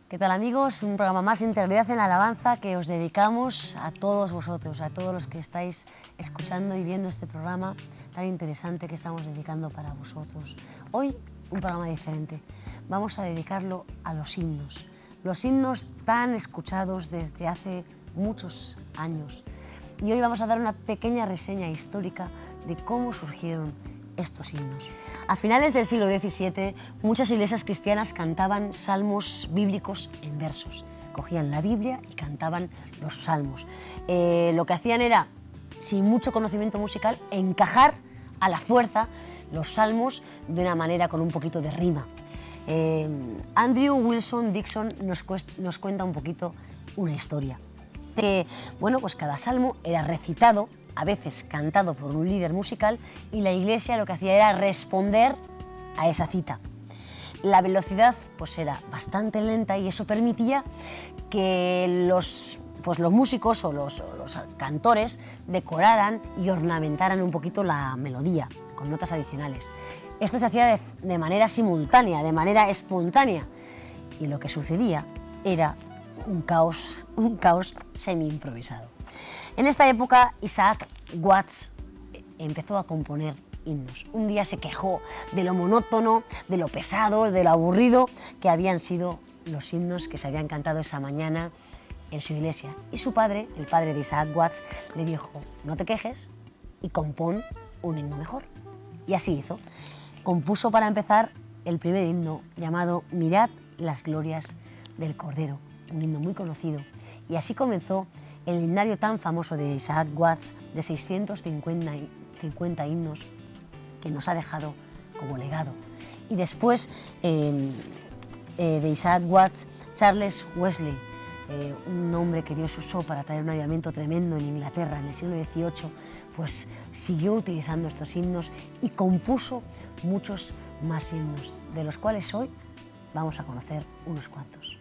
¿Qué tal, amigos? Un programa más, Integridad en la Alabanza, que os dedicamos a todos vosotros, a todos los que estáis escuchando y viendo este programa tan interesante que estamos dedicando para vosotros. Hoy, un programa diferente. Vamos a dedicarlo a los himnos tan escuchados desde hace muchos años. Y hoy vamos a dar una pequeña reseña histórica de cómo surgieron estos himnos. A finales del siglo XVII, muchas iglesias cristianas cantaban salmos bíblicos en versos. Cogían la Biblia y cantaban los salmos. Lo que hacían era, sin mucho conocimiento musical, encajar a la fuerza los salmos de una manera con un poquito de rima. Andrew Wilson Dixon nos cuenta un poquito una historia. Bueno, pues cada salmo era recitado, a veces cantado por un líder musical, y la iglesia lo que hacía era responder a esa cita. La velocidad pues era bastante lenta y eso permitía que los músicos o los cantores decoraran y ornamentaran un poquito la melodía con notas adicionales. Esto se hacía de manera simultánea, de manera espontánea, y lo que sucedía era un caos semi-improvisado. En esta época, Isaac Watts empezó a componer himnos. Un día se quejó de lo monótono, de lo pesado, de lo aburrido que habían sido los himnos que se habían cantado esa mañana en su iglesia. Y su padre, el padre de Isaac Watts, le dijo: no te quejes y compón un himno mejor. Y así hizo. Compuso para empezar el primer himno llamado Mirad las glorias del Cordero, un himno muy conocido. Y así comenzó el himnario tan famoso de Isaac Watts, de 650 himnos que nos ha dejado como legado. Y después de Isaac Watts, Charles Wesley, un hombre que Dios usó para traer un avivamiento tremendo en Inglaterra en el siglo XVIII, pues siguió utilizando estos himnos y compuso muchos más himnos, de los cuales hoy vamos a conocer unos cuantos.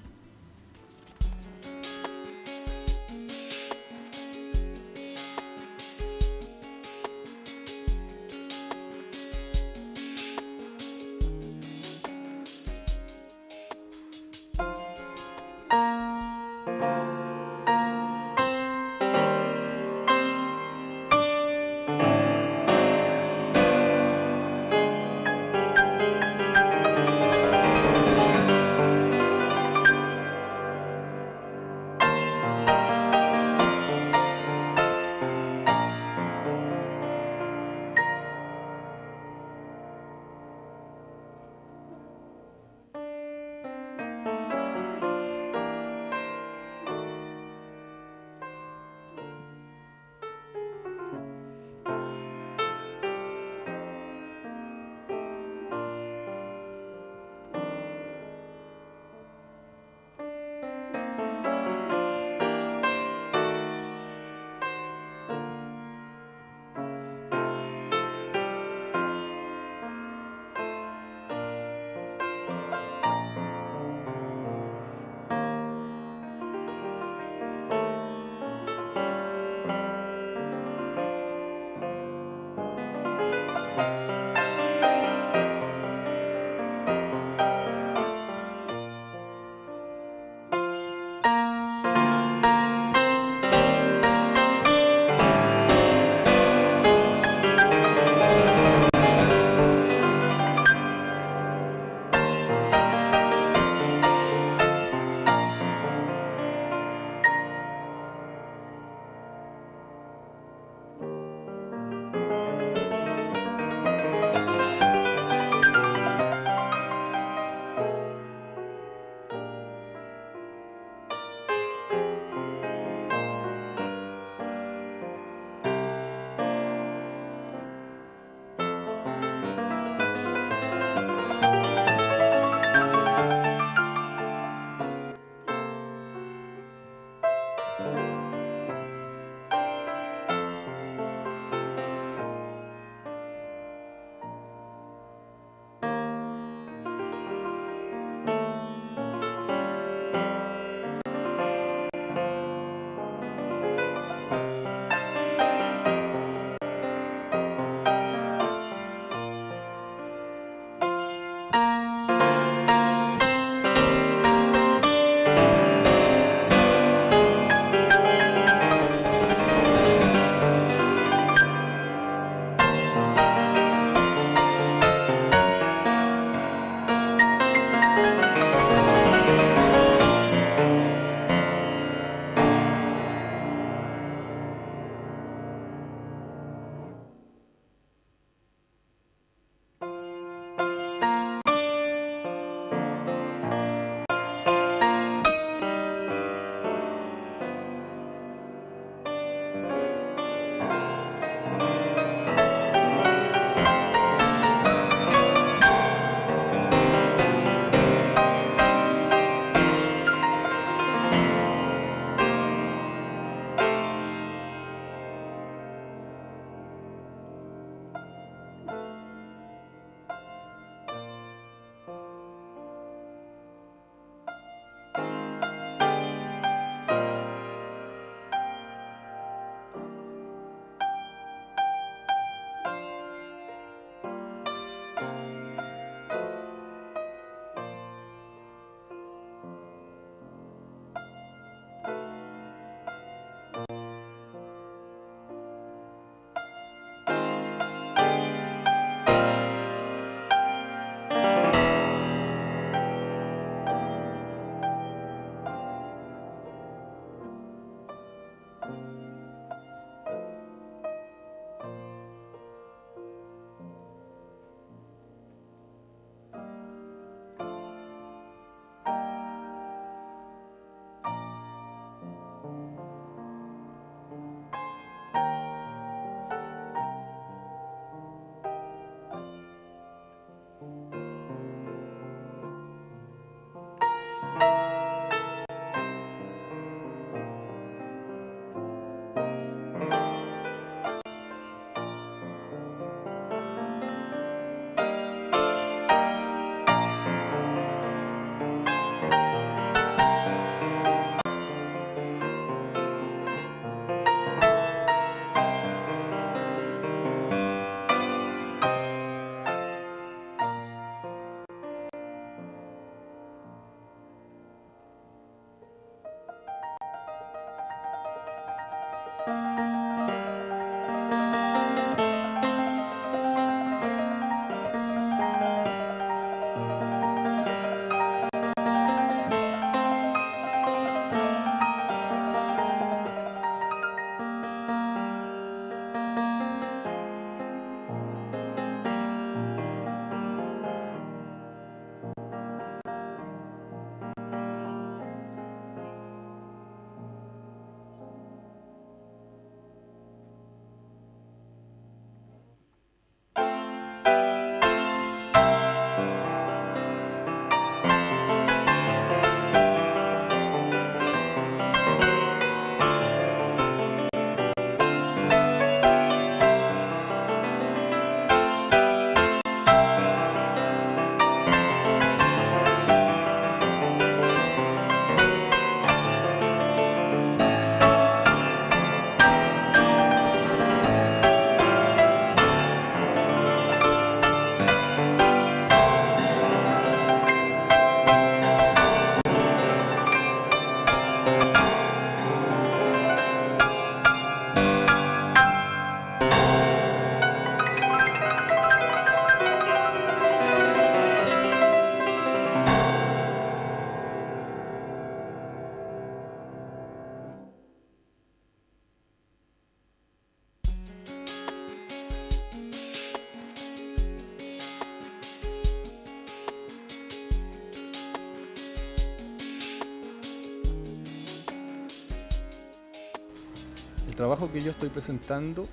El trabajo que yo estoy presentando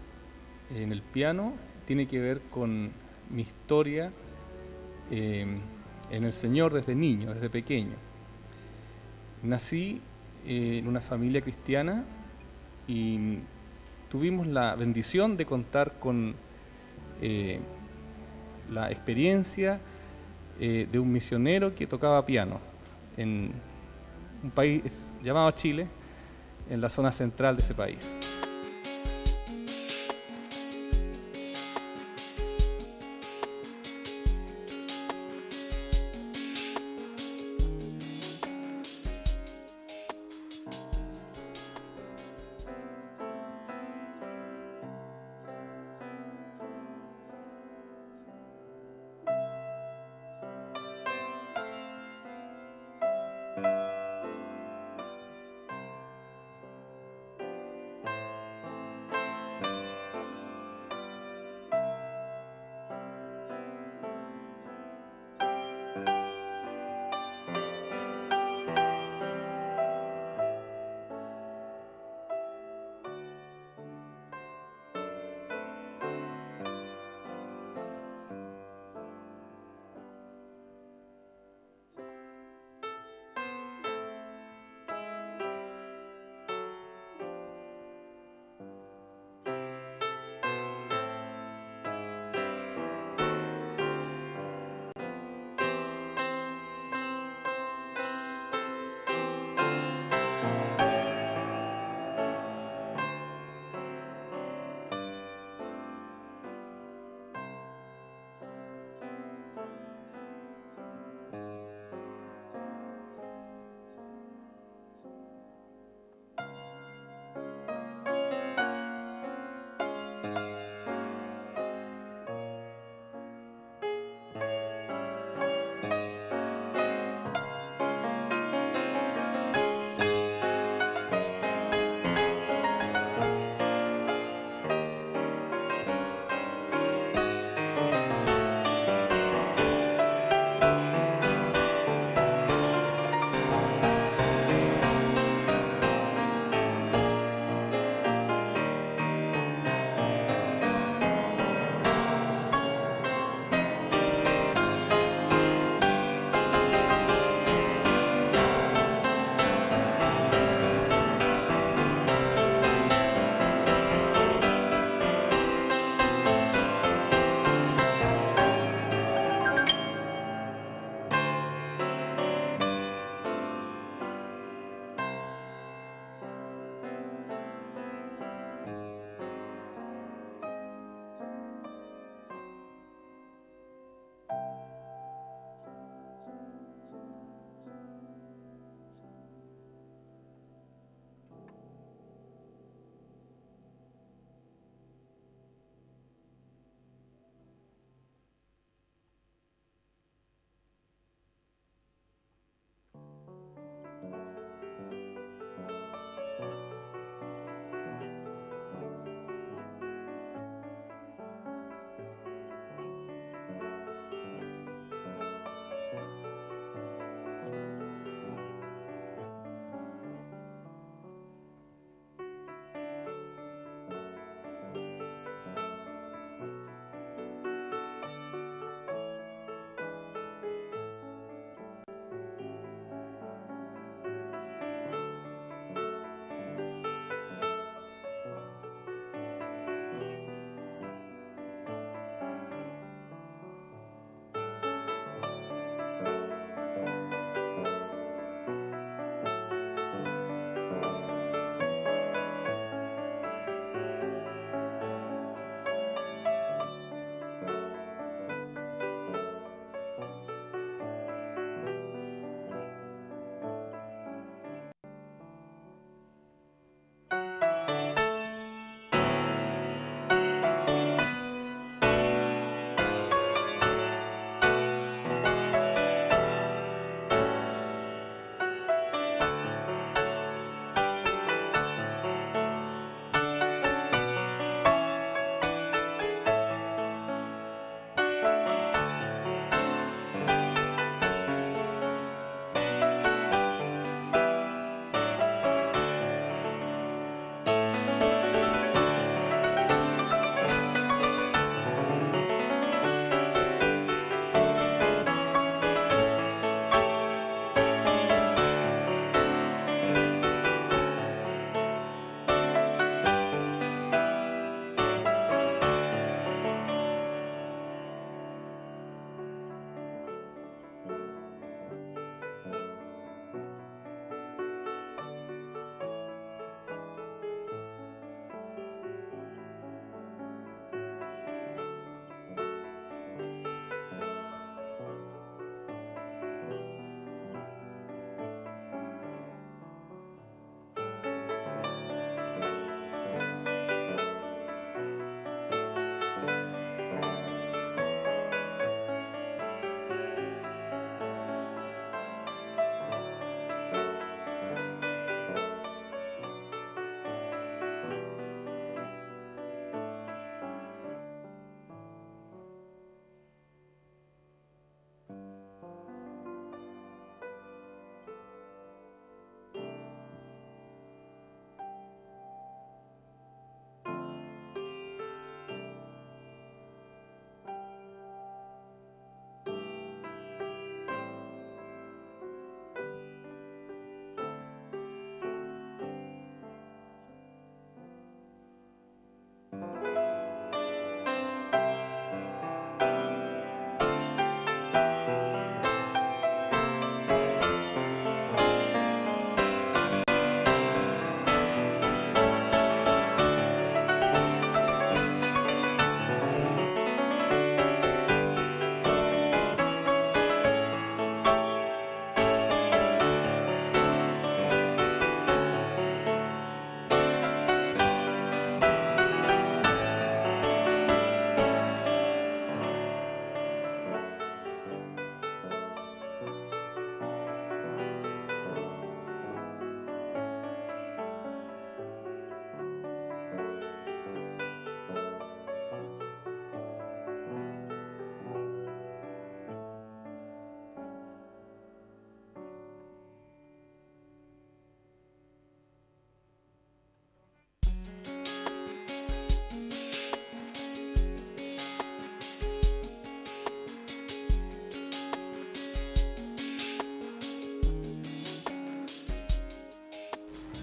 en el piano tiene que ver con mi historia en el Señor desde niño, desde pequeño. Nací en una familia cristiana y tuvimos la bendición de contar con la experiencia de un misionero que tocaba piano en un país llamado Chile, en la zona central de ese país.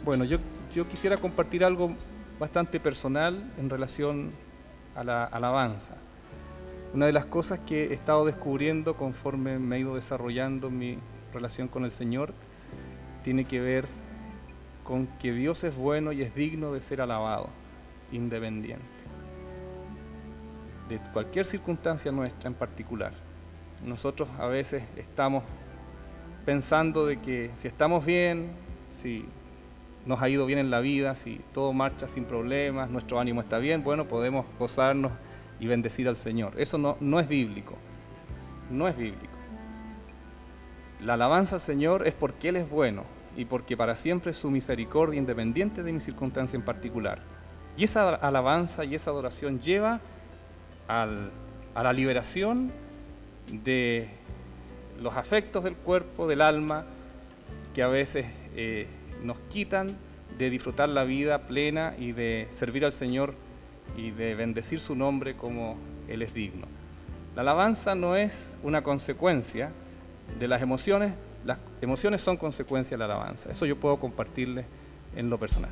Bueno, yo quisiera compartir algo bastante personal en relación a la alabanza. Una de las cosas que he estado descubriendo conforme me he ido desarrollando mi relación con el Señor tiene que ver con que Dios es bueno y es digno de ser alabado, independiente de cualquier circunstancia nuestra en particular. Nosotros a veces estamos pensando de que si estamos bien, si nos ha ido bien en la vida, si todo marcha sin problemas, nuestro ánimo está bien, bueno, podemos gozarnos y bendecir al Señor. Eso no es bíblico, no es bíblico. La alabanza al Señor es porque Él es bueno y porque para siempre es su misericordia, independiente de mi circunstancia en particular. Y esa alabanza y esa adoración lleva a la liberación de los afectos del cuerpo, del alma, que a veces nos quitan de disfrutar la vida plena y de servir al Señor y de bendecir su nombre como Él es digno. La alabanza no es una consecuencia de las emociones son consecuencia de la alabanza. Eso yo puedo compartirles en lo personal.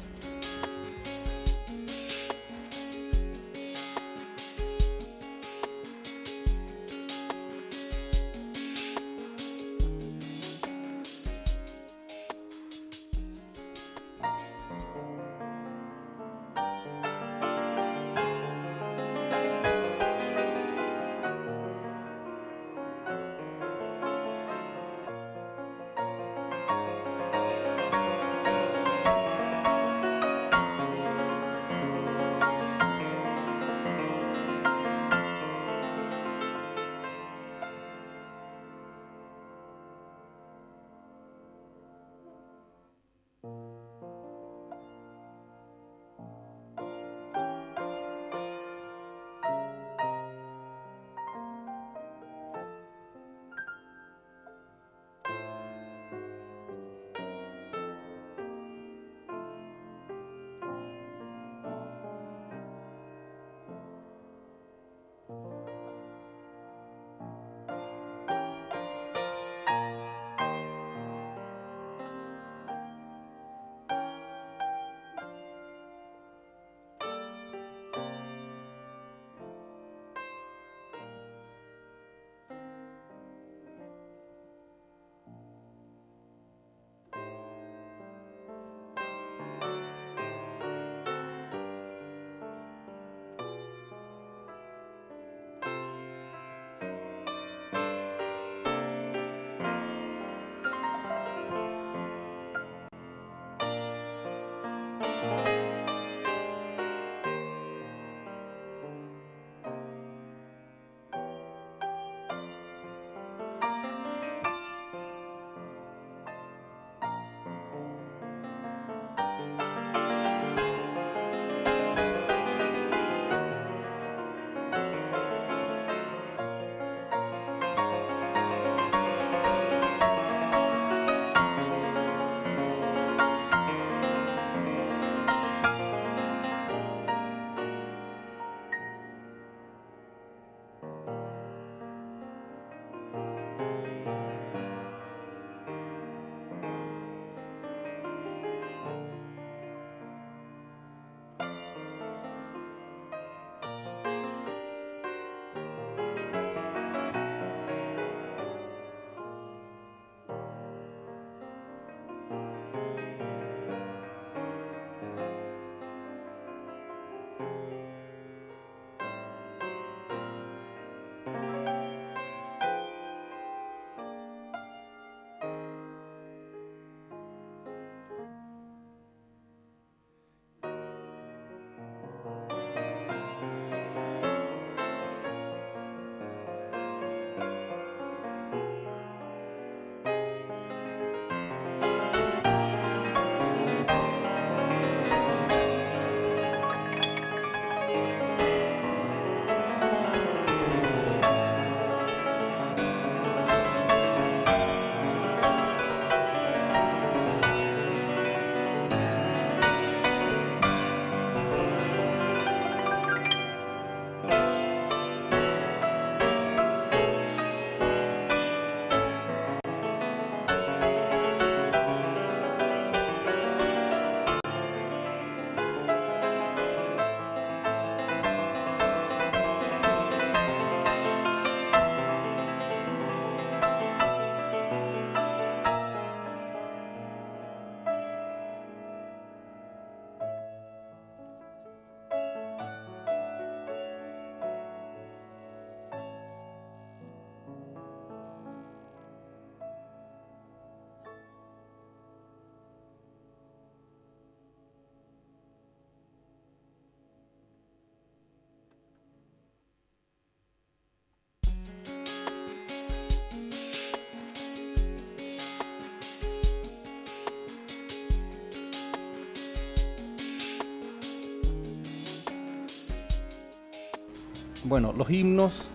Bueno, los himnos,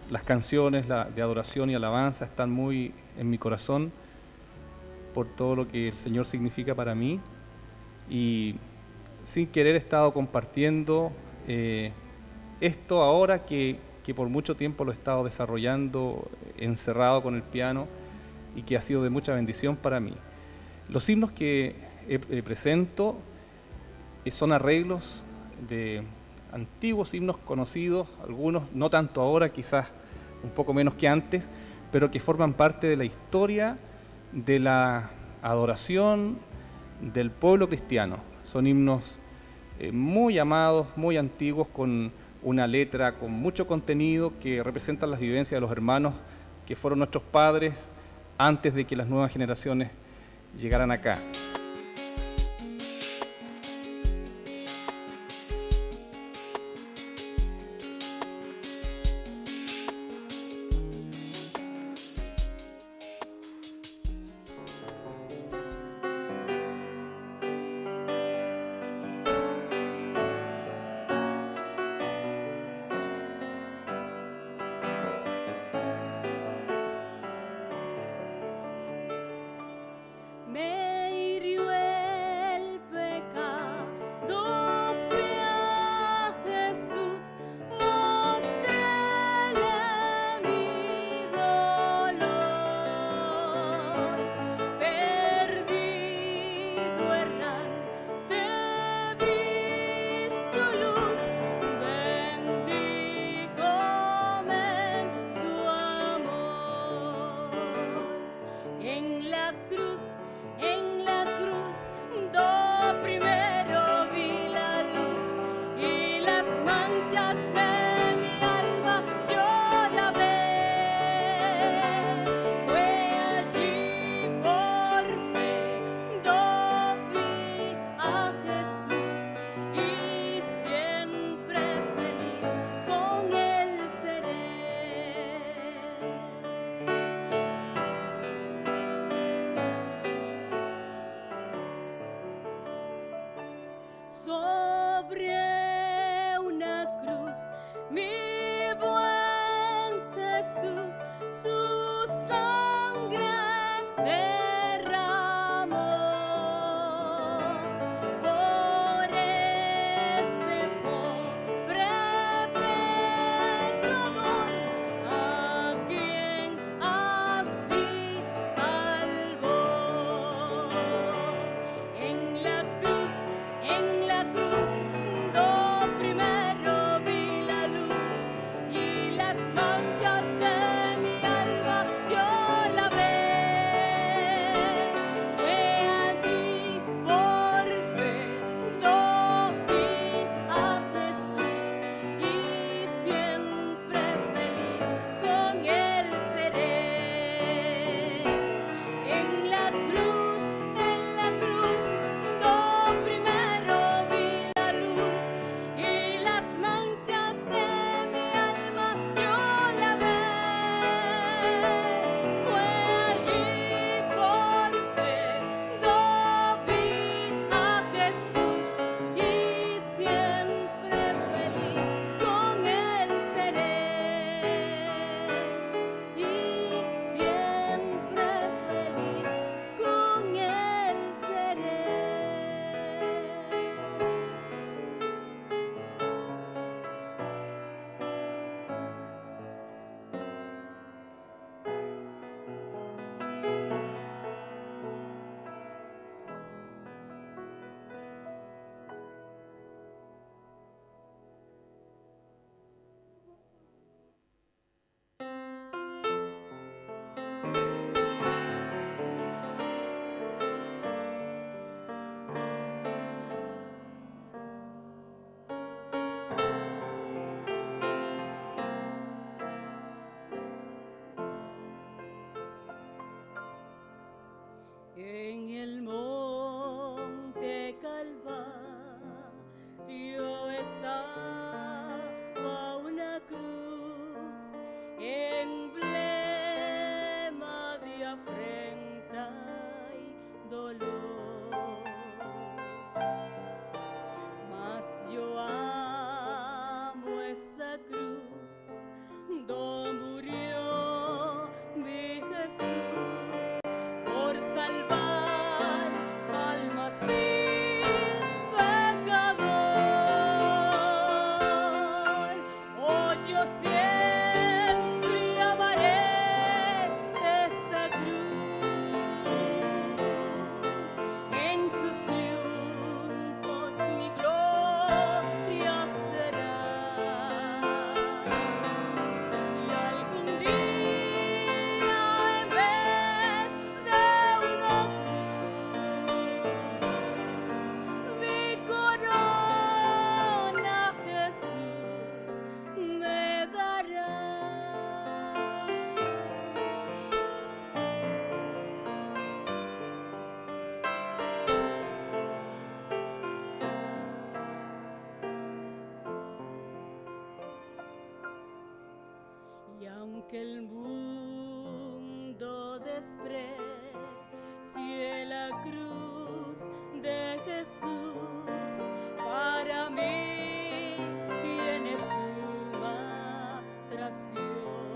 las canciones de adoración y alabanza están muy en mi corazón por todo lo que el Señor significa para mí, y sin querer he estado compartiendo esto ahora que por mucho tiempo lo he estado desarrollando encerrado con el piano y que ha sido de mucha bendición para mí. Los himnos que presento son arreglos de antiguos himnos conocidos, algunos no tanto ahora, quizás un poco menos que antes, pero que forman parte de la historia de la adoración del pueblo cristiano. Son himnos muy amados, muy antiguos, con una letra con mucho contenido que representan las vivencias de los hermanos que fueron nuestros padres antes de que las nuevas generaciones llegaran acá. Me hirió el pecado, fui a Jesús, mostréle mi dolor. Perdido errante vi su luz, bendígome en su amor. En la cruz, do primero vi la luz y las manchas de mi alma yo la ve. Fue allí por fe, do vi a Jesús y siempre feliz con él seré. Sobre una cruz, mi buen Jesús, su sangre derramó. Por este pobre pecador, a quien así salvó. En la cruz, do primero vi la luz y las manchas de mi alma yo la ve. Fue allí por fe, do vi a Jesús y siempre feliz con él seré. En la cruz, do primero vi la luz y las manchas de mi alma yo la ve. Fue allí por fe, do vi a Jesús y siempre feliz con él seré. Y siempre feliz con él seré. En el monte Calvario estaba una cruz, emblema de afrenta y dolor. Mas yo amo esa cruz desprecie la cruz de Jesús, para mí tiene suma atracción,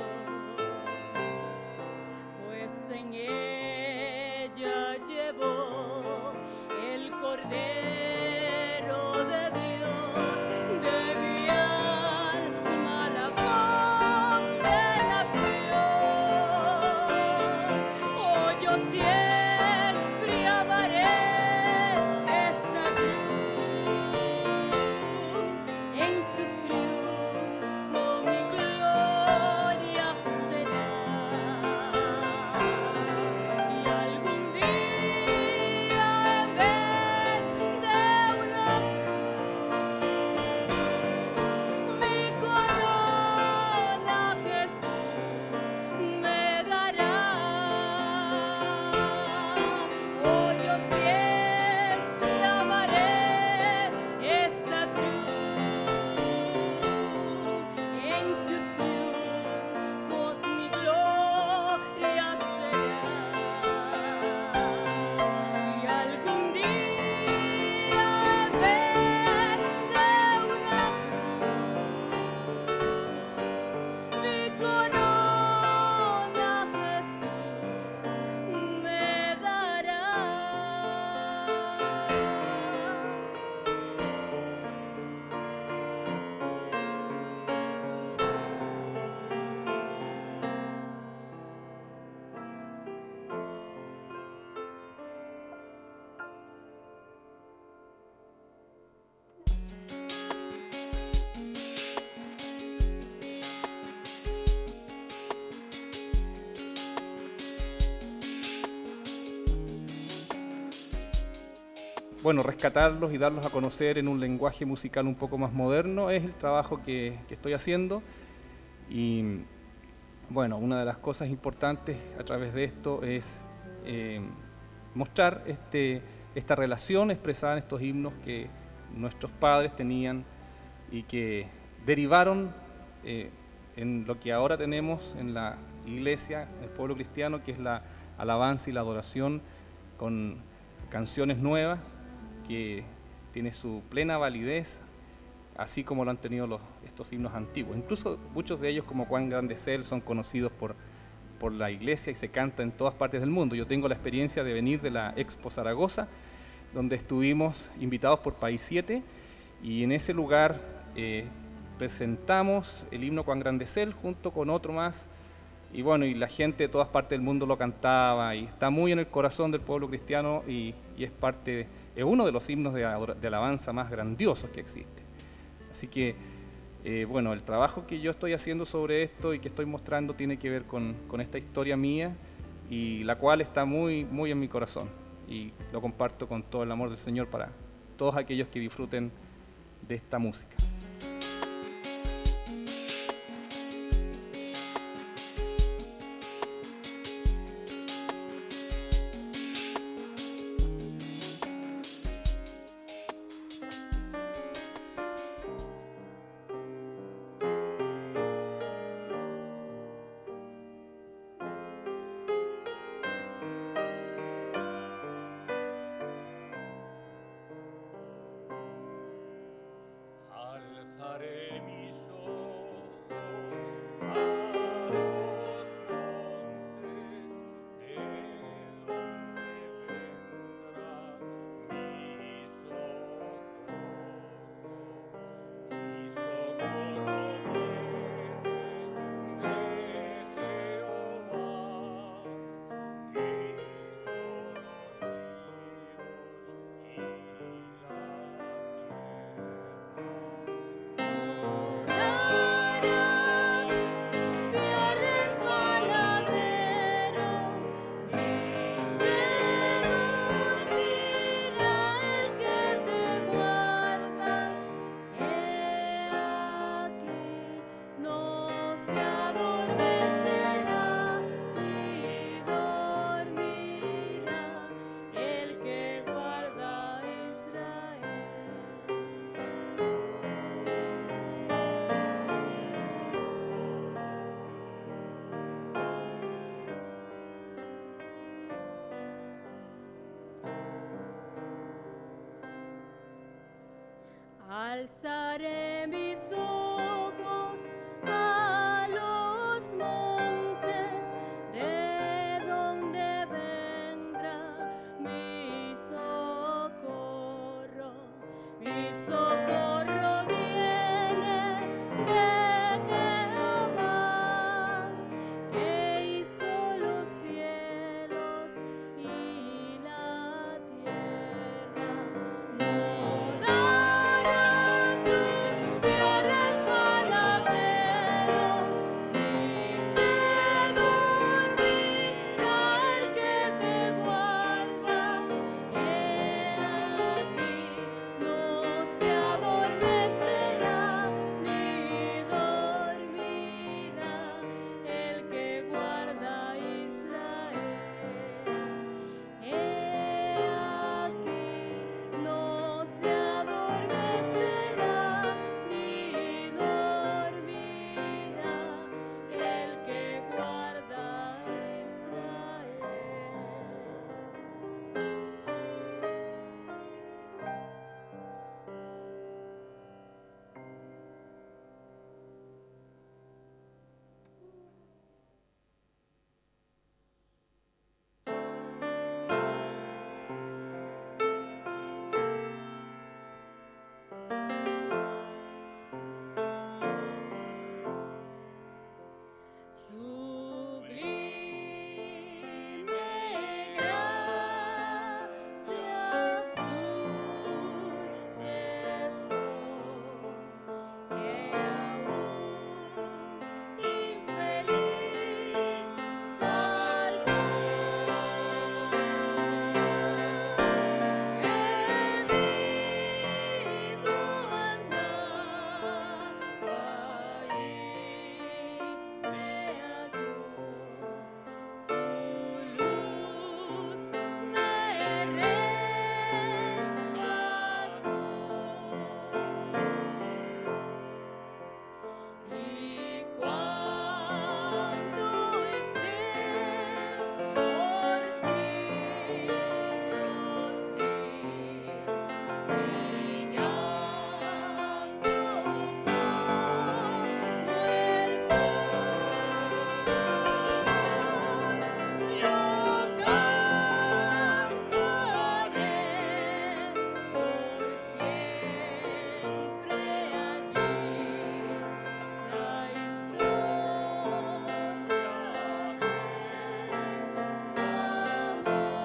pues en ella llevó el Cordero de Dios de mi alma la condenación. Oh, yo siempre amaré esa cruz, en sus triunfos mi gloria será. Y algún día en vez de una cruz, mi corona Jesús me dará. Oh, yo siempre amaré esa cruz, en sus triunfos mi gloria será. Y algún día en vez de una cruz, mi corona Jesús me dará. Bueno, rescatarlos y darlos a conocer en un lenguaje musical un poco más moderno es el trabajo que estoy haciendo. Y bueno, una de las cosas importantes a través de esto es mostrar esta relación expresada en estos himnos que nuestros padres tenían y que derivaron en lo que ahora tenemos en la iglesia, en el pueblo cristiano, que es la alabanza y la adoración con canciones nuevas, que tiene su plena validez, así como lo han tenido estos himnos antiguos. Incluso muchos de ellos, como Cuán grande es Él, son conocidos por la iglesia y se canta en todas partes del mundo. Yo tengo la experiencia de venir de la Expo Zaragoza, donde estuvimos invitados por País 7, y en ese lugar presentamos el himno Cuán grande es Él junto con otro más, y bueno, y la gente de todas partes del mundo lo cantaba, y está muy en el corazón del pueblo cristiano, y es uno de los himnos de alabanza más grandiosos que existe. Así que, bueno, el trabajo que yo estoy haciendo sobre esto y que estoy mostrando tiene que ver con esta historia mía, y la cual está muy, muy en mi corazón, y lo comparto con todo el amor del Señor para todos aquellos que disfruten de esta música. Al Alzaré mis ojos a los montes, de donde vendrá mi socorro. Mi socorro viene de Jehová, que hizo los cielos y la tierra. No dará tu pie resbaladero, ni se dormirá el que te guarda. He aquí, no se adormecerá ni dormirá el que guarda a Israel. He aquí, no se adormecerá ni dormirá el que guarda a Israel. Sublime gracia, dulce sol, que aún infeliz salvó. Perdido andaba y me halló, su luz me rescató. Y cuando esté por siglos mil brillando como el sol, yo cantaré por siempre allí la historia de su amor.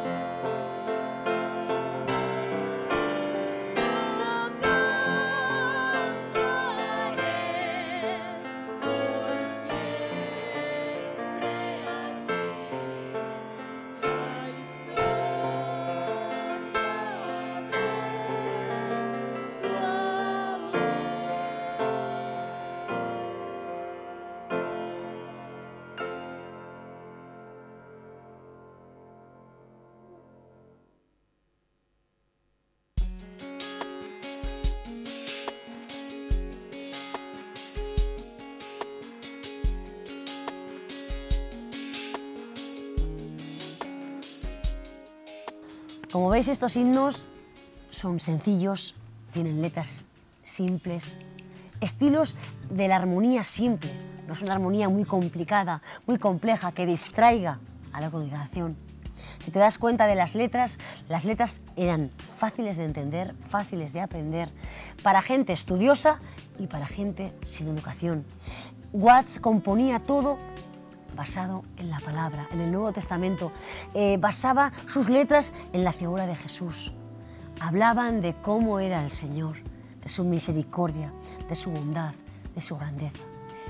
Yo cantaré por siempre allí la Como veis, estos himnos son sencillos, tienen letras simples, estilos de la armonía simple, no es una armonía muy complicada, muy compleja, que distraiga a la congregación. Si te das cuenta de las letras eran fáciles de entender, fáciles de aprender, para gente estudiosa y para gente sin educación. Watts componía todo basado en la palabra, en el Nuevo Testamento. Basaba sus letras en la figura de Jesús. Hablaban de cómo era el Señor, de su misericordia, de su bondad, de su grandeza.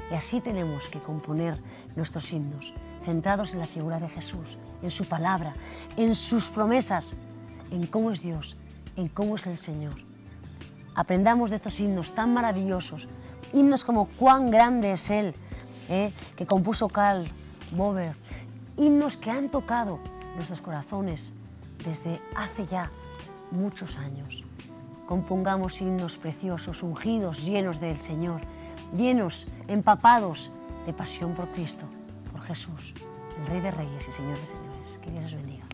Y así tenemos que componer nuestros himnos, centrados en la figura de Jesús, en su palabra, en sus promesas, en cómo es Dios, en cómo es el Señor. Aprendamos de estos himnos tan maravillosos, himnos como Cuán grande es Él, que compuso Karl Bober, himnos que han tocado nuestros corazones desde hace ya muchos años. Compongamos himnos preciosos, ungidos, llenos del Señor, llenos, empapados de pasión por Cristo, por Jesús, el Rey de Reyes y Señor de Señores. Que Dios os bendiga.